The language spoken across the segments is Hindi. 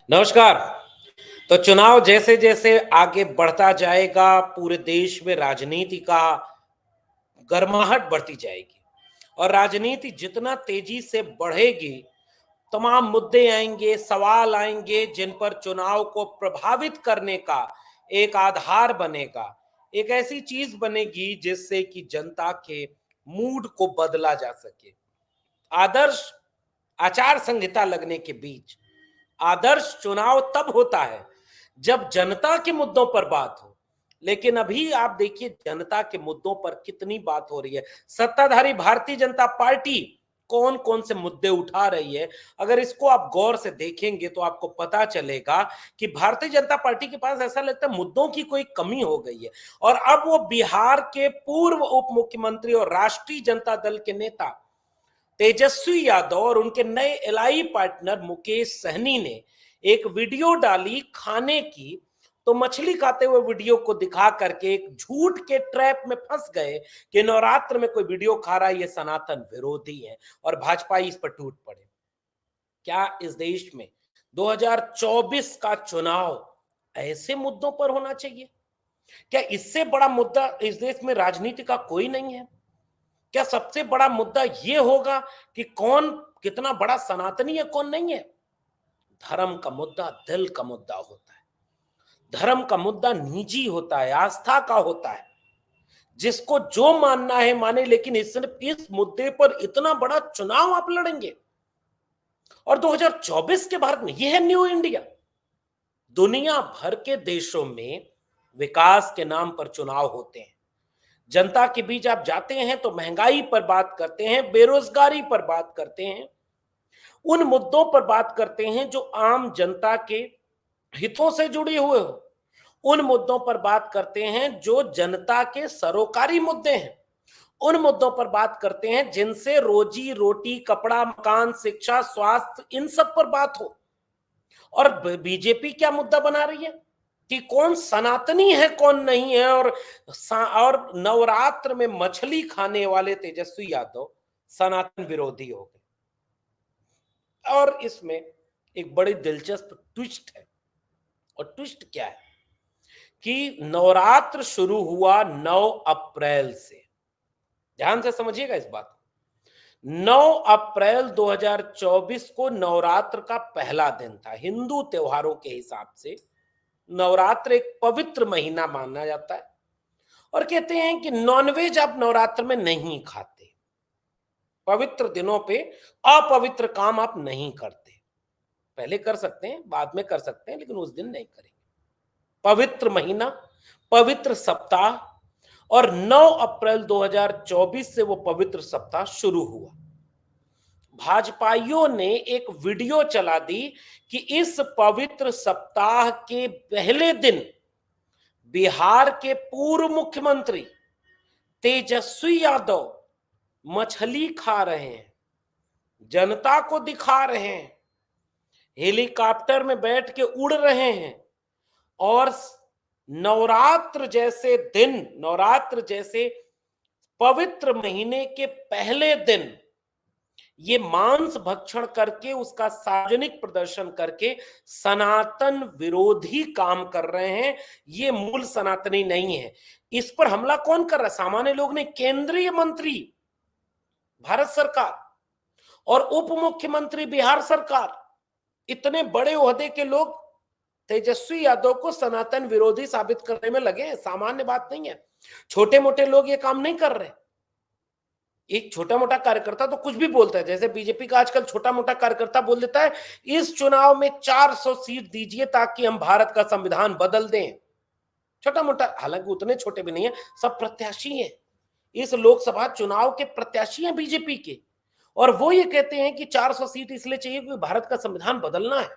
नमस्कार। तो चुनाव जैसे जैसे आगे बढ़ता जाएगा, पूरे देश में राजनीति का गर्माहट बढ़ती जाएगी और राजनीति जितना तेजी से बढ़ेगी, तमाम मुद्दे आएंगे, सवाल आएंगे जिन पर चुनाव को प्रभावित करने का एक आधार बनेगा। एक ऐसी चीज बनेगी जिससे कि जनता के मूड को बदला जा सके। आदर्श आचार संहिता लगने के बीच आदर्श चुनाव तब होता है जब जनता के मुद्दों पर बात हो। लेकिन अभी आप देखिए जनता के मुद्दों पर कितनी बात हो रही है। सत्ताधारी भारतीय जनता पार्टी कौन कौन से मुद्दे उठा रही है, अगर इसको आप गौर से देखेंगे तो आपको पता चलेगा कि भारतीय जनता पार्टी के पास ऐसा लगता है मुद्दों की कोई कमी हो गई है। और अब वो बिहार के पूर्व उप मुख्यमंत्री और राष्ट्रीय जनता दल के नेता तेजस्वी यादव और उनके नए एलआई पार्टनर मुकेश सहनी ने एक वीडियो डाली खाने की। तो मछली खाते हुए वीडियो को दिखा करके एक झूठ के ट्रैप में फंस गए कि नवरात्र में कोई वीडियो खा रहा है ये सनातन विरोधी है और भाजपा इस पर टूट पड़े। क्या इस देश में 2024 का चुनाव ऐसे मुद्दों पर होना चाहिए? क्या इससे बड़ा मुद्दा इस देश में राजनीति का कोई नहीं है? क्या सबसे बड़ा मुद्दा यह होगा कि कौन कितना बड़ा सनातनी है, कौन नहीं है? धर्म का मुद्दा दिल का मुद्दा होता है। धर्म का मुद्दा निजी होता है, आस्था का होता है। जिसको जो मानना है माने, लेकिन इस मुद्दे पर इतना बड़ा चुनाव आप लड़ेंगे। और 2024 के भारत में यह है न्यू इंडिया। दुनिया भर के देशों में विकास के नाम पर चुनाव होते हैं। जनता के बीच आप जाते हैं तो महंगाई पर बात करते हैं, बेरोजगारी पर बात करते हैं, उन मुद्दों पर बात करते हैं जो आम जनता के हितों से जुड़े हुए हो। उन मुद्दों पर बात करते हैं जो जनता के सरोकारी मुद्दे हैं। उन मुद्दों पर बात करते हैं जिनसे रोजी रोटी, कपड़ा, मकान, शिक्षा, स्वास्थ्य, इन सब पर बात हो। और बीजेपी क्या मुद्दा बना रही है कि कौन सनातनी है कौन नहीं है। और नवरात्र में मछली खाने वाले तेजस्वी यादव सनातन विरोधी हो गए। और इसमें एक बड़ी दिलचस्प ट्विस्ट है। और ट्विस्ट क्या है कि नवरात्र शुरू हुआ 9 अप्रैल से। ध्यान से समझिएगा इस बात को। 9 अप्रैल 2024 को नवरात्र का पहला दिन था। हिंदू त्योहारों के हिसाब से नवरात्र एक पवित्र महीना माना जाता है और कहते हैं कि नॉनवेज आप नवरात्र में नहीं खाते। पवित्र दिनों पे अपवित्र काम आप नहीं करते। पहले कर सकते हैं, बाद में कर सकते हैं, लेकिन उस दिन नहीं करेंगे। पवित्र महीना, पवित्र सप्ताह। और 9 अप्रैल 2024 से वो पवित्र सप्ताह शुरू हुआ। भाजपाइयों ने एक वीडियो चला दी कि इस पवित्र सप्ताह के पहले दिन बिहार के पूर्व मुख्यमंत्री तेजस्वी यादव मछली खा रहे हैं, जनता को दिखा रहे हैं, हेलीकॉप्टर में बैठ के उड़ रहे हैं और नवरात्र जैसे दिन, नवरात्र जैसे पवित्र महीने के पहले दिन ये मांस भक्षण करके, उसका सार्वजनिक प्रदर्शन करके सनातन विरोधी काम कर रहे हैं। ये मूल सनातनी नहीं है। इस पर हमला कौन कर रहा है? सामान्य लोग ने। केंद्रीय मंत्री भारत सरकार और उप मुख्यमंत्री बिहार सरकार, इतने बड़े ओहदे के लोग तेजस्वी यादव को सनातन विरोधी साबित करने में लगे हैं। सामान्य बात नहीं है। छोटे मोटे लोग ये काम नहीं कर रहे। एक छोटा मोटा कार्यकर्ता तो कुछ भी बोलता है, जैसे बीजेपी का आजकल छोटा मोटा कार्यकर्ता बोल देता है इस चुनाव में 400 सीट दीजिए ताकि हम भारत का संविधान बदल दें। छोटा मोटा, हालांकि उतने छोटे भी नहीं है, सब प्रत्याशी हैं। इस लोकसभा चुनाव के प्रत्याशी हैं बीजेपी के। और वो ये कहते हैं कि 400 सीट इसलिए चाहिए क्योंकि भारत का संविधान बदलना है।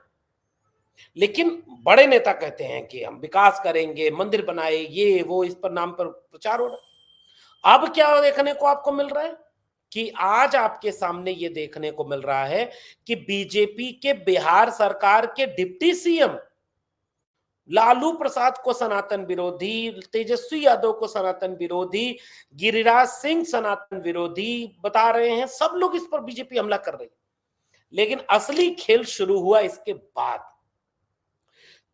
लेकिन बड़े नेता कहते हैं कि हम विकास करेंगे, मंदिर बनाए, ये वो, इस पर नाम पर प्रचार हो रहा है। अब क्या देखने को आपको मिल रहा है कि आज आपके सामने ये देखने को मिल रहा है कि बीजेपी के बिहार सरकार के डिप्टी सीएम लालू प्रसाद को सनातन विरोधी, तेजस्वी यादव को सनातन विरोधी, गिरिराज सिंह सनातन विरोधी बता रहे हैं। सब लोग इस पर बीजेपी हमला कर रही है। लेकिन असली खेल शुरू हुआ इसके बाद।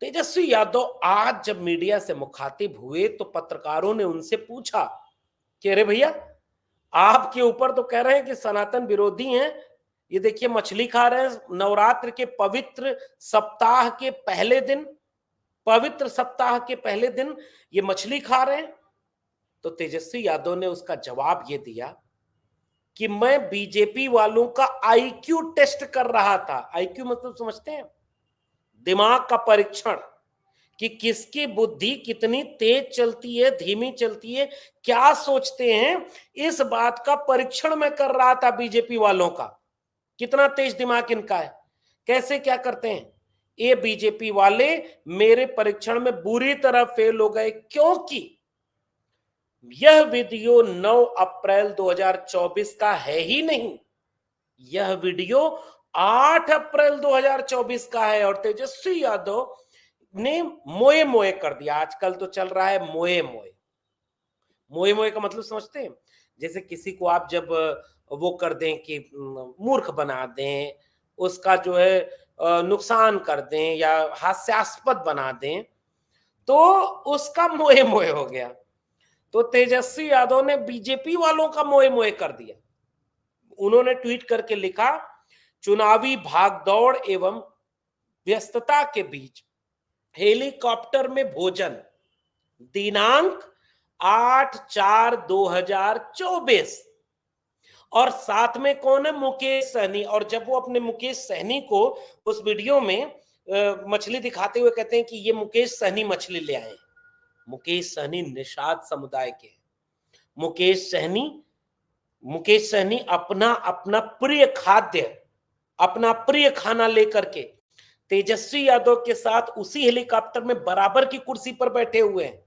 तेजस्वी यादव आज जब मीडिया से मुखातिब हुए तो पत्रकारों ने उनसे पूछा कि अरे भैया, आपके ऊपर तो कह रहे हैं कि सनातन विरोधी हैं, ये देखिए मछली खा रहे हैं नवरात्र के पवित्र सप्ताह के पहले दिन ये मछली खा रहे हैं। तो तेजस्वी यादव ने उसका जवाब ये दिया कि मैं बीजेपी वालों का आईक्यू टेस्ट कर रहा था। आईक्यू मतलब समझते हैं? दिमाग का परीक्षण, कि किसकी बुद्धि कितनी तेज चलती है, धीमी चलती है, क्या सोचते हैं, इस बात का परीक्षण मैं कर रहा था बीजेपी वालों का, कितना तेज दिमाग इनका है, कैसे क्या करते हैं। ये बीजेपी वाले मेरे परीक्षण में बुरी तरह फेल हो गए, क्योंकि यह वीडियो 9 अप्रैल 2024 का है ही नहीं, यह वीडियो 8 अप्रैल 2024 का है। और तेजस्वी यादव ने मोए मोए कर दिया। आजकल तो चल रहा है मोए मोए। मोए मोए का मतलब समझते हैं? जैसे किसी को आप जब वो कर दें कि मूर्ख बना दें, उसका जो है नुकसान कर दें या हास्यास्पद बना दें, तो उसका मोए मोए हो गया। तो तेजस्वी यादव ने बीजेपी वालों का मोए मोए कर दिया। उन्होंने ट्वीट करके लिखा, चुनावी भागदौड़ एवं व्यस्तता के बीच हेलीकॉप्टर में भोजन, दिनांक 8/4/2024। और साथ में कौन है? मुकेश सहनी। और जब वो अपने मुकेश सहनी को उस वीडियो में मछली दिखाते हुए कहते हैं कि ये मुकेश सहनी मछली ले आए। मुकेश सहनी निषाद समुदाय के। मुकेश सहनी मुकेश सहनी अपना अपना प्रिय खाद्य, अपना प्रिय खाना लेकर के तेजस्वी यादव के साथ उसी हेलीकॉप्टर में बराबर की कुर्सी पर बैठे हुए हैं,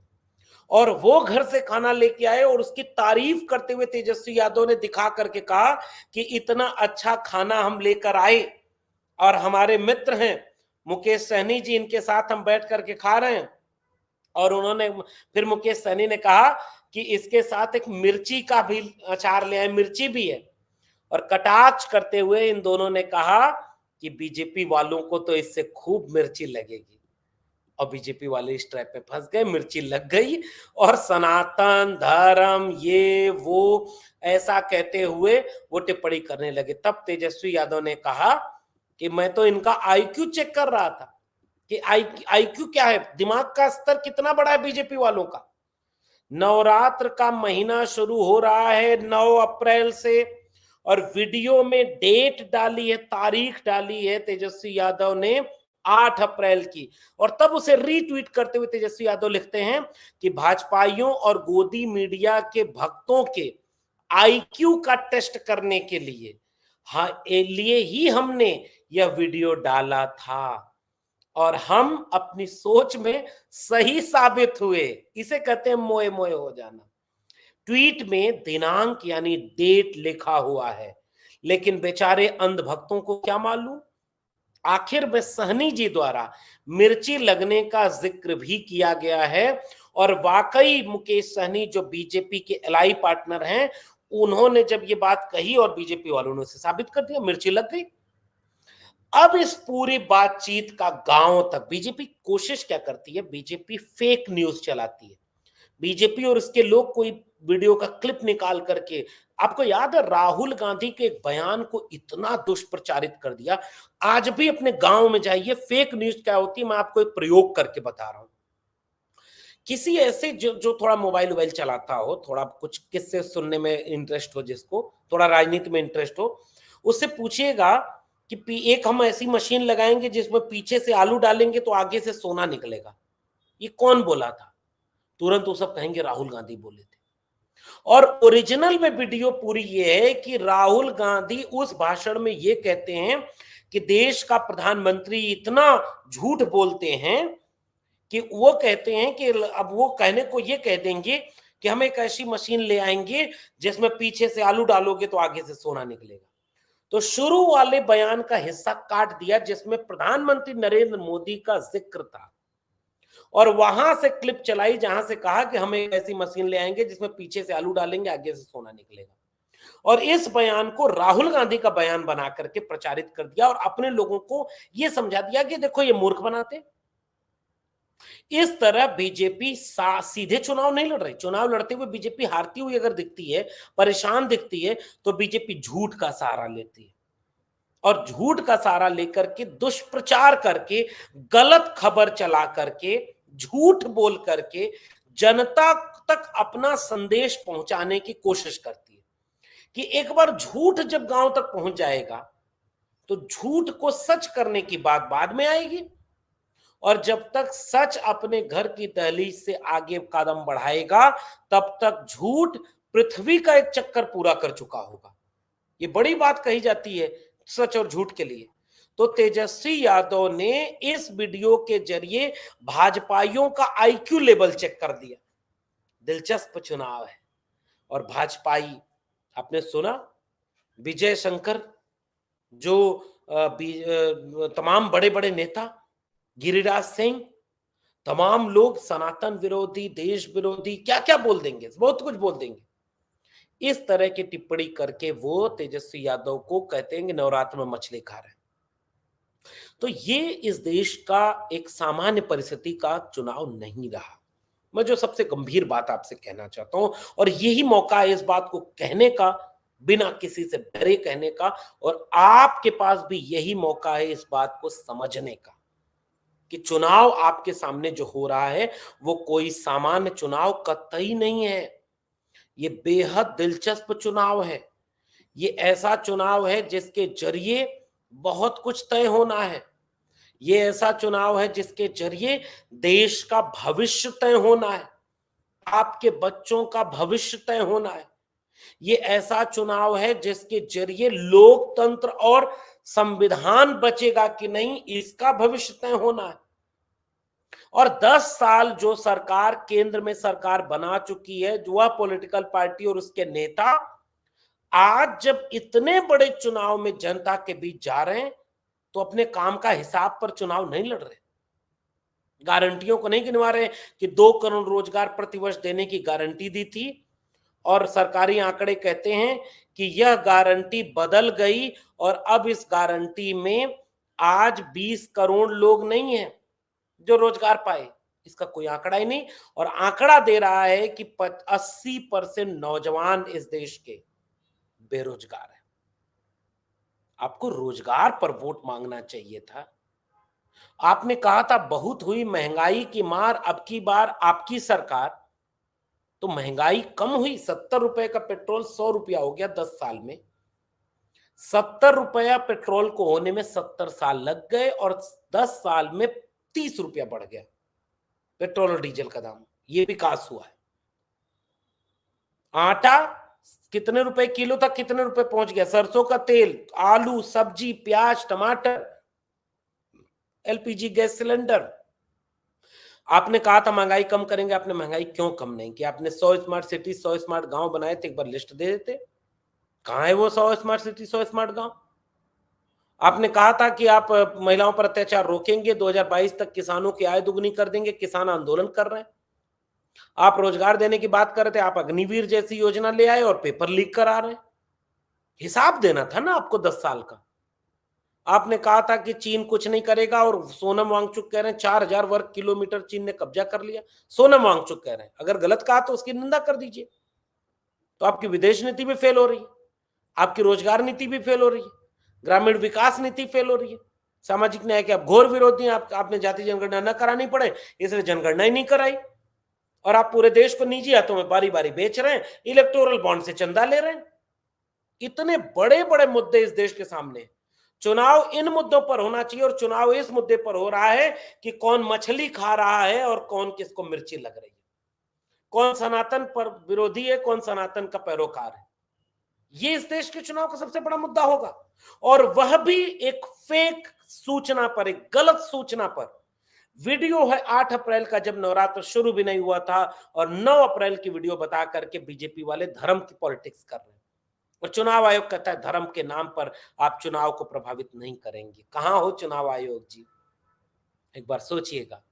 और वो घर से खाना लेके आए और उसकी तारीफ करते हुए तेजस्वी यादव ने दिखा करके कहा कि इतना अच्छा खाना हम लेकर आए और हमारे मित्र हैं मुकेश सहनी जी, इनके साथ हम बैठ करके खा रहे हैं। और उन्होंने फिर मुकेश सहनी ने कहा कि इसके साथ एक मिर्ची का भी अचार ले आए, मिर्ची भी है। और कटाक्ष करते हुए इन दोनों ने कहा कि बीजेपी वालों को तो इससे खूब मिर्ची लगेगी। और बीजेपी वाले इस ट्रैप में फंस गए, मिर्ची लग गई और सनातन धर्म ये वो ऐसा कहते हुए वो टिप्पणी करने लगे। तब तेजस्वी यादव ने कहा कि मैं तो इनका आईक्यू चेक कर रहा था कि आईक्यू क्या है, दिमाग का स्तर कितना बड़ा है बीजेपी वालों का। नवरात्र का महीना शुरू हो रहा है 9 अप्रैल से, और वीडियो में डेट डाली है, तारीख डाली है तेजस्वी यादव ने 8 अप्रैल की। और तब उसे रीट्वीट करते हुए तेजस्वी यादव लिखते हैं कि भाजपाइयों और गोदी मीडिया के भक्तों के आईक्यू का टेस्ट करने के लिए लिए ही हमने यह वीडियो डाला था, और हम अपनी सोच में सही साबित हुए। इसे कहते हैं मोए मोए हो जाना। ट्वीट में दिनांक यानी डेट लिखा हुआ है, लेकिन बेचारे अंधभक्तों को क्या मालूम, आखिर में सहनी जी द्वारा मिर्ची लगने का जिक्र भी किया गया है। और वाकई मुकेश सहनी जो बीजेपी के एलाई पार्टनर हैं, उन्होंने जब ये बात कही और बीजेपी वालों ने उसे साबित कर दिया, मिर्ची लग गई। अब इस पूरी बातचीत का गांव तक बीजेपी कोशिश क्या करती है, बीजेपी फेक न्यूज चलाती है। बीजेपी और इसके लोग कोई वीडियो का क्लिप निकाल करके, आपको याद है राहुल गांधी के एक बयान को इतना दुष्प्रचारित कर दिया। आज भी अपने गांव में जाइए, फेक न्यूज क्या होती है मैं आपको एक प्रयोग करके बता रहा हूं। किसी ऐसे जो जो थोड़ा मोबाइल वोबाइल चलाता हो, थोड़ा कुछ किस्से सुनने में इंटरेस्ट हो, जिसको थोड़ा राजनीति में इंटरेस्ट हो, उससे पूछिएगा कि एक हम ऐसी मशीन लगाएंगे जिसमें पीछे से आलू डालेंगे तो आगे से सोना निकलेगा, ये कौन बोला था? तुरंत वो सब कहेंगे राहुल गांधी बोले थे। और ओरिजिनल में वीडियो पूरी ये है कि राहुल गांधी उस भाषण में ये कहते हैं कि देश का प्रधानमंत्री इतना झूठ बोलते हैं कि वो कहते हैं कि अब वो कहने को ये कह देंगे कि हम एक ऐसी मशीन ले आएंगे जिसमें पीछे से आलू डालोगे तो आगे से सोना निकलेगा। तो शुरू वाले बयान का हिस्सा काट दिया जिसमें प्रधानमंत्री नरेंद्र मोदी का जिक्र था, और वहां से क्लिप चलाई जहां से कहा कि हम एक ऐसी मशीन ले आएंगे जिसमें पीछे से आलू डालेंगे आगे से सोना निकलेगा। और इस बयान को राहुल गांधी का बयान बना करके प्रचारित कर दिया और अपने लोगों को यह समझा दिया कि देखो ये मूर्ख बनाते, इस तरह बीजेपी सीधे चुनाव नहीं लड़ रही। चुनाव लड़ते हुए बीजेपी हारती हुई अगर दिखती है, परेशान दिखती है, तो बीजेपी झूठ का सहारा लेती है और झूठ का सहारा लेकर के दुष्प्रचार करके, गलत खबर चला करके, झूठ बोल करके जनता तक अपना संदेश पहुंचाने की कोशिश करती है कि एक बार झूठ जब गांव तक पहुंच जाएगा तो झूठ को सच करने की बात बाद में आएगी और जब तक सच अपने घर की दहलीज से आगे कदम बढ़ाएगा तब तक झूठ पृथ्वी का एक चक्कर पूरा कर चुका होगा। ये बड़ी बात कही जाती है सच और झूठ के लिए। तो तेजस्वी यादव ने इस वीडियो के जरिए भाजपाइयों का आईक्यू लेवल चेक कर दिया। दिलचस्प चुनाव है और भाजपाई, आपने सुना विजय शंकर, जो तमाम बड़े बड़े नेता, गिरिराज सिंह, तमाम लोग सनातन विरोधी, देश विरोधी, क्या क्या बोल देंगे, बहुत कुछ बोल देंगे। इस तरह की टिप्पणी करके वो तेजस्वी यादव को कहते हैं कि नवरात्र में मछली खा रहे हैं। तो ये इस देश का एक सामान्य परिस्थिति का चुनाव नहीं रहा। मैं जो सबसे गंभीर बात आपसे कहना चाहता हूं और यही मौका है इस बात को कहने का, बिना किसी से डरे कहने का, और आपके पास भी यही मौका है इस बात को समझने का कि चुनाव आपके सामने जो हो रहा है वो कोई सामान्य चुनाव कतई नहीं है। ये बेहद दिलचस्प चुनाव है। ये ऐसा चुनाव है जिसके जरिए बहुत कुछ तय होना है। ये ऐसा चुनाव है जिसके जरिए देश का भविष्य तय होना है, आपके बच्चों का भविष्य तय होना है। ये ऐसा चुनाव है जिसके जरिए लोकतंत्र और संविधान बचेगा कि नहीं, इसका भविष्य तय होना है। और 10 साल जो सरकार केंद्र में सरकार बना चुकी है, जो वह पॉलिटिकल पार्टी और उसके नेता आज जब इतने बड़े चुनाव में जनता के बीच जा रहे हैं तो अपने काम का हिसाब पर चुनाव नहीं लड़ रहे, गारंटियों को नहीं गिनवा रहे कि 2 करोड़ रोजगार प्रतिवर्ष देने की गारंटी दी थी और सरकारी आंकड़े कहते हैं कि यह गारंटी बदल गई और अब इस गारंटी में आज 20 करोड़ लोग नहीं हैं जो रोजगार पाए। इसका कोई आंकड़ा ही नहीं, और आंकड़ा दे रहा है कि 80% नौजवान इस देश के बेरोजगार है। आपको रोजगार पर वोट मांगना चाहिए था। आपने कहा था बहुत हुई महंगाई की मार, अब की बार आपकी सरकार, तो महंगाई कम हुई। 70 रुपए का पेट्रोल 100 रुपया हो गया 10 साल में। 70 रुपया पेट्रोल को होने में 70 साल लग गए और 10 साल में 30 रुपया बढ़ गया पेट्रोल और डीजल का दाम। ये विकास हुआ है। आटा कितने रुपए किलो था, कितने रुपए पहुंच गया। सरसों का तेल, आलू, सब्जी, प्याज, टमाटर, एलपीजी गैस सिलेंडर। आपने कहा था महंगाई कम करेंगे, आपने महंगाई क्यों कम नहीं किया। आपने 100 स्मार्ट सिटी, 100 स्मार्ट गांव बनाए थे, एक बार लिस्ट दे देते। कहां है वो 100 स्मार्ट सिटी, 100 स्मार्ट गांव। आपने कहा था कि आप महिलाओं पर अत्याचार रोकेंगे, 2022 तक किसानों की आय दुगनी कर देंगे, किसान आंदोलन कर रहे हैं। आप रोजगार देने की बात कर रहे थे, आप अग्निवीर जैसी योजना ले आए और पेपर लीक करा रहे हैं। हिसाब देना था ना आपको 10 साल का। आपने कहा था कि चीन कुछ नहीं करेगा और सोनम वांगचुक कह रहे हैं 4000 वर्ग किलोमीटर चीन ने कब्जा कर लिया। सोनम वांगचुक कह रहे हैं, अगर गलत कहा तो उसकी निंदा कर दीजिए। तो आपकी विदेश नीति भी फेल हो रही है, आपकी रोजगार नीति भी फेल हो रही है, ग्रामीण विकास नीति फेल हो रही है, सामाजिक न्याय के आप घोर विरोधी हैं। आपने जाति जनगणना न करानी पड़े इसलिए जनगणना ही नहीं कराई, और आप पूरे देश को निजी हाथों में बारी बारी बेच रहे हैं, इलेक्टोरल बॉन्ड से चंदा ले रहे हैं। इतने बड़े बड़े मुद्दे इस देश के सामने। चुनाव इन मुद्दों पर होना चाहिए और चुनाव इस मुद्दे पर हो रहा है कि कौन मछली खा रहा है और कौन किसको मिर्ची लग रही है, कौन सनातन पर विरोधी है, कौन सनातन का पैरोकार है। ये इस देश के चुनाव का सबसे बड़ा मुद्दा होगा, और वह भी एक फेक सूचना पर, एक गलत सूचना पर। वीडियो है 8 अप्रैल का, जब नवरात्र शुरू भी नहीं हुआ था, और 9 अप्रैल की वीडियो बता करके बीजेपी वाले धर्म की पॉलिटिक्स कर रहे हैं। और चुनाव आयोग कहता है धर्म के नाम पर आप चुनाव को प्रभावित नहीं करेंगे। कहां हो चुनाव आयोग जी, एक बार सोचिएगा।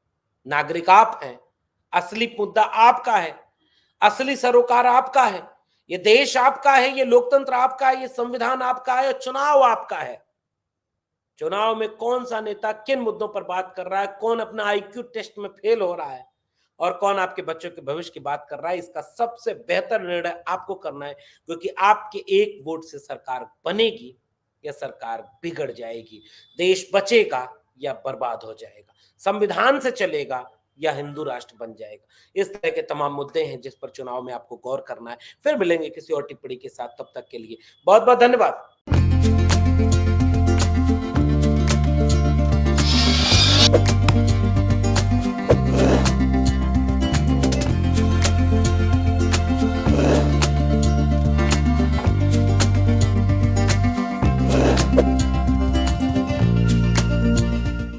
नागरिक आप हैं, असली मुद्दा आपका है, असली सरोकार आपका है, ये देश आपका है, ये लोकतंत्र आपका है, ये संविधान आपका है, चुनाव आपका है। चुनाव में कौन सा नेता किन मुद्दों पर बात कर रहा है, कौन अपना आईक्यू टेस्ट में फेल हो रहा है और कौन आपके बच्चों के भविष्य की बात कर रहा है, इसका सबसे बेहतर निर्णय आपको करना है, क्योंकि आपके एक वोट से सरकार बनेगी या सरकार बिगड़ जाएगी, देश बचेगा या बर्बाद हो जाएगा, संविधान से चलेगा या हिंदू राष्ट्र बन जाएगा। इस तरह के तमाम मुद्दे हैं जिस पर चुनाव में आपको गौर करना है। फिर मिलेंगे किसी और टिप्पणी के साथ, तब तक के लिए बहुत बहुत धन्यवाद।